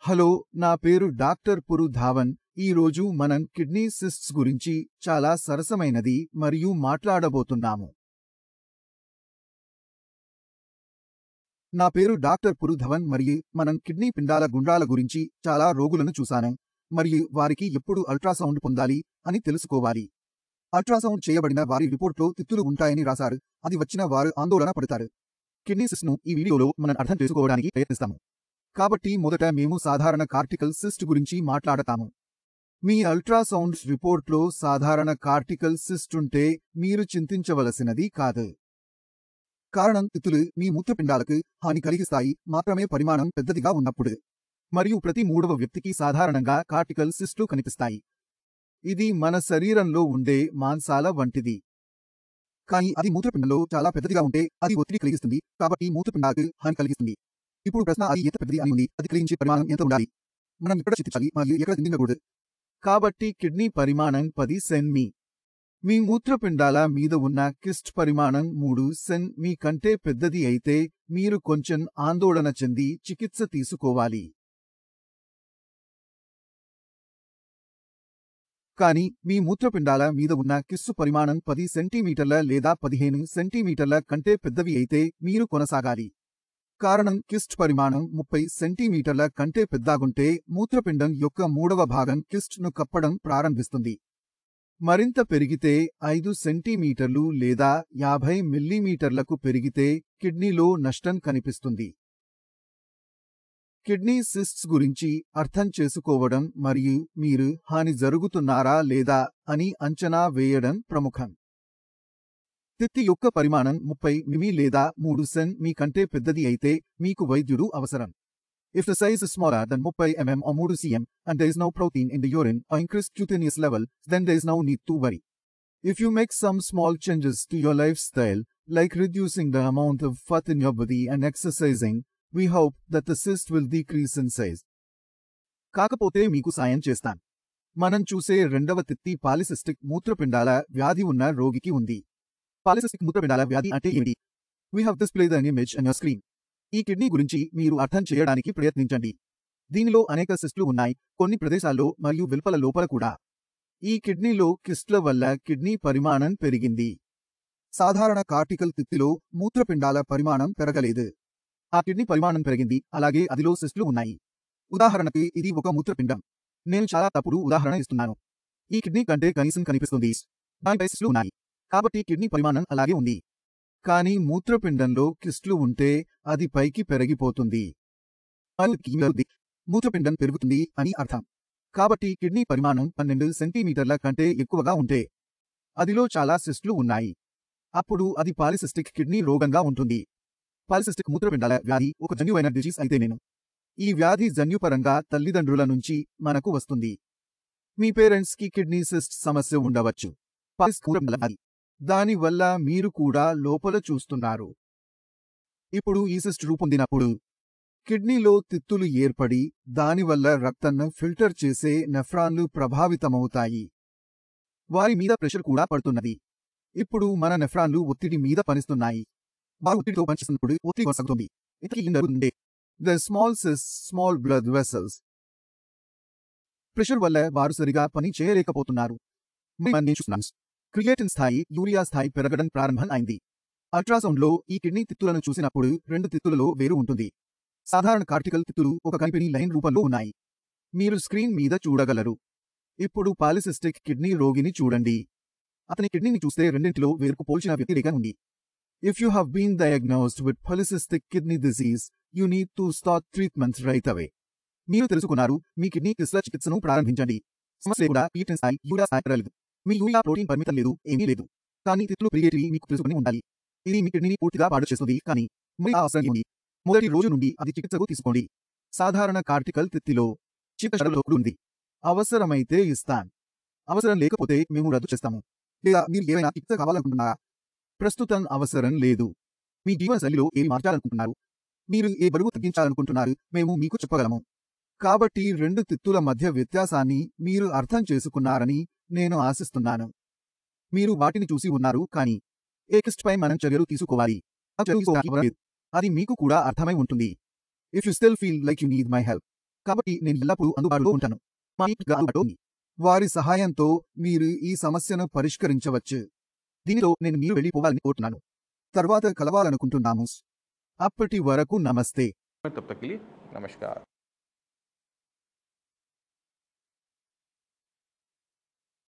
Hello, నా పేరు doctor పురు Dhawan. ఈరోజు మనం కిడ్నీ సిస్ట్స్ గురించి చాలా సరసమైనది మరియు మాట్లాడబోతున్నాము. నా పేరు డాక్టర్ పురు ధవన్ మరియు మనం కిడ్నీ పిండాల గుండ్రాల గురించి చాలా రోగులను చూశాను మరియు వారికి ఎప్పుడు అల్ట్రాసౌండ్ పొందాలి అని తెలుసుకోవాలి. అల్ట్రాసౌండ్ చేయబడిన వారి రిపోర్ట్లో తిత్తులు ఉంటాయని రాశారు. అది వచ్చిన వారు ఆందోళన పడతారు. కిడ్నీ సిస్ట్ను ఈ వీడియోలో మనం అర్థం చేసుకోవడానికి ప్రయత్నిస్తాము. కాబట్టి మొదట మేము సాధారణ కార్టికల్ సిస్ట్ గురించి మాట్లాడతాము. మీ అల్ట్రాసౌండ్ రిపోర్ట్లో సాధారణ కార్టికల్ సిస్ట్ ఉంటే మీరు చింతించవలసినది కాదు. కారణం తిత్తులు మీ మూత్రపిండాలకు హాని కలిగిస్తాయి మాత్రమే పరిమాణం పెద్దదిగా ఉన్నప్పుడు. మరియు ప్రతి 3వ వ్యక్తికి సాధారణంగా కార్టికల్ సిస్ట్లు కనిపిస్తాయి. ఇది మన శరీరంలో ఉండే మాంసాల వంటిది. కానీ అది మూత్రపిండంలో చాలా పెద్దదిగా ఉంటే అది ఒత్తిడి కలిగిస్తుంది, కాబట్టి మూత్రపిండాలకు హాని కలిగిస్తుంది. ఇప్పుడు ప్రశ్న అది ఎంత పెద్దది అని ఉంది. అది కలిగించే పరిమాణం ఎంత ఉండాలి? మనం ఎక్కడ చింతించాలి మరియు ఎక్కడ చింతించకూడదు? కాబట్టి కిడ్నీ పరిమాణం 10 సెం.మీ. మీ మూత్రపిండాల మీద ఉన్న కిస్ట్ పరిమాణం 3 సెం.మీ కంటే పెద్దది అయితే మీరు కొంచెం ఆందోళన చెంది చికిత్స తీసుకోవాలి. కానీ మీ మూత్రపిండాల మీద ఉన్న కిస్సు పరిమాణం 10 సెంటీమీటర్ల లేదా 15 సెంటీమీటర్ల కంటే పెద్దవి అయితే మీరు కొనసాగాలి. కారణం కిస్ట్ పరిమాణం 30 సెంటీమీటర్ల కంటే పెద్దగుంటే మూత్రపిండం యొక్క 3వ భాగం కిస్ట్ను కప్పడం ప్రారంభిస్తుంది. మరింత పెరిగితే 5 సెంటీమీటర్లు లేదా 50 మిల్లీమీటర్లకు పెరిగితే కిడ్నీలో నష్టం కనిపిస్తుంది. కిడ్నీ సిస్ట్స్ గురించి అర్థం చేసుకోవడం మరియు మీరు హాని జరుగుతున్నారా లేదా అని అంచనా వేయడం ప్రముఖం. తిత్తి యొక్క పరిమాణం 30 మిమీ లేదా 3 సెం.మీ కంటే పెద్దది అయితే మీకు వైద్యుడు అవసరం. If the size is smaller than 30 mm or 3 cm and there is no protein in the urine or increased cutaneous level, then there is no need to worry. If you make some small changes to your lifestyle, like reducing the amount of fat in your body and exercising, we hope that the cyst will decrease in size. కాకపోతే మీకు సాయం చేస్తాం. మనం చూసే రెండవ తిత్తి polycystic మూత్రపిండాల వ్యాధి ఉన్న రోగికి ఉంది. పాలిసిస్టిక్ మూత్రపిండాల వ్యాధి అంటే ఏమిటి? We have displayed an image on your screen. ఈ కిడ్నీ గురించి మీరు అర్థం చేయడానికి ప్రయత్నించండి. దీనిలో అనేక సిస్ట్లు ఉన్నాయి, కొన్ని ప్రదేశాల్లో మరియు వెలుపల లోపల కూడా. ఈ కిడ్నీలో కిస్ట్ల వల్ల కిడ్నీ పరిమాణం పెరిగింది. సాధారణ కార్టికల్ తిత్తిలో మూత్రపిండాల పరిమాణం పెరగలేదు. ఆ కిడ్నీ పరిమాణం పెరిగింది, అలాగే అదిలో సిస్ట్లు ఉన్నాయి. ఉదాహరణకి ఇది ఒక మూత్రపిండం. నేను చాలా తప్పుడు ఉదాహరణ ఇస్తున్నాను. ఈ కిడ్నీ కంటే కనీసం కనిపిస్తుంది. దానిపై సిస్ట్లు ఉన్నాయి. కాబట్టి కిడ్నీ పరిమాణం అలాగే ఉంది. కానీ మూత్రపిండంలో కిస్ట్లు ఉంటే అది పైకి పెరిగిపోతుంది. మూత్రపిండం పెరుగుతుంది అని అర్థం. కాబట్టి కిడ్నీ పరిమాణం 12 సెంటీమీటర్ల కంటే ఎక్కువగా ఉంటే అదిలో చాలా సిస్ట్లు ఉన్నాయి. అప్పుడు అది పాలిసిస్టిక్ కిడ్నీ రోగంగా ఉంటుంది. పాలిసిస్టిక్ మూత్రపిండాల వ్యాధి ఒక జన్యువైన డిజీజ్ అయితే ఈ వ్యాధి జన్యుపరంగా తల్లిదండ్రుల నుంచి మనకు వస్తుంది. మీ పేరెంట్స్కి కిడ్నీ సిస్ట్ సమస్య ఉండవచ్చు. పాలిసిస్టిక్ మూత్రపిండాల వ్యాధి. దానివల్ల మీరు కూడా లోపల చూస్తున్నారు. ఇప్పుడు ఈ సిస్ట్ రూపొందినప్పుడు కిడ్నీలో తిత్తులు ఏర్పడి దానివల్ల రక్తాన్ని ఫిల్టర్ చేసే నెఫ్రాన్లు ప్రభావితమవుతాయి. వారి మీద ప్రెషర్ కూడా పడుతున్నది. ఇప్పుడు మన నెఫ్రాన్లు ఒత్తిడి మీద పనిస్తున్నాయి. వారు ఒత్తిడితో పనిచేస్తున్నప్పుడు ఒత్తిడి కొనసాగుతుంది. ఇంతకీ ఏం జరుగుతుంది? The small cysts, small blood vessels. Pressure వల్ల వారు సరిగా పని చేయలేకపోతున్నారు. నేను చూస్తున్నాను. క్రియేటిన్ స్థాయి, యూరియా స్థాయి పెరగడం ప్రారంభం అయింది. అల్ట్రాసౌండ్లో ఈ కిడ్నీ తిత్తులను చూసినప్పుడు 2 తిత్తులలో వేరు ఉంటుంది. సాధారణ కార్టికల్ తిత్తులు ఒక కనిపిని లైన్ రూపంలో ఉన్నాయి. మీరు స్క్రీన్ మీద చూడగలరు. ఇప్పుడు పాలిసిస్టిక్ కిడ్నీ రోగిని చూడండి. అతని కిడ్నీని చూస్తే రెండింటిలో వేరుకు పోల్చిన వ్యతిరేకం ఉంది. If you have been diagnosed with polycystic kidney disease, you need to start treatment right away. మీరు తెలుసుకున్నారు, మీ కిడ్నీ కిస్ట్ల చికిత్సను ప్రారంభించండి. సమస్య కూడా క్రియేటిన్ స్థాయి, యూరియా స్థాయి పెరగలేదు. మీ యూరియా ప్రోటీన్ పరిమితం లేదు, ఏమీ లేదు. కానీ తిత్తులు పెరిగేటివి మీకు తెలుసుకుని ఉండాలి. ఇది మీ కిడ్నీని పూర్తిగా పాడు చేస్తుంది, కానీ మరి ఆ అవసరం ఉంది. మొదటి రోజు నుండి అది చికిత్సకు తీసుకోండి. సాధారణ కార్టికల్ తిత్తిలో చికిత్స ఉంది. అవసరమైతే ఇస్తాం. అవసరం లేకపోతే మేము రద్దు చేస్తాము. లేదా మీరు ఏమైనా చికిత్స కావాలనుకుంటున్నారా? ప్రస్తుతం అవసరం లేదు. మీ జీవనశైలిలో ఏమి మార్చాలనుకుంటున్నారు? మీరు ఏ బరువు తగ్గించాలనుకుంటున్నారు? మేము మీకు చెప్పగలము. కాబట్టి 2 తిత్తుల మధ్య వ్యత్యాసాన్ని మీరు అర్థం చేసుకున్నారని నేను ఆశిస్తున్నాను. మీరు వాటిని చూసి ఉన్నారు, కానీ ఏ కిస్ట్పై మనం చర్యలు తీసుకోవాలి. అది మీకు కూడా అర్థమై ఉంటుంది. If you still feel like you need my help, కాబట్టి నేను ఎల్లప్పుడూ అందుబాటులో ఉంటాను. మా టీమ్ అందుబాటులో ఉంది. వారి సహాయంతో మీరు ఈ సమస్యను పరిష్కరించవచ్చు. దీనితో నేను మీరు వెళ్ళిపోవాలని కోరుతున్నాను. తర్వాత కలవాలనుకుంటున్నాము. అప్పటి వరకు నమస్తే. तब तक के लिए नमस्कार।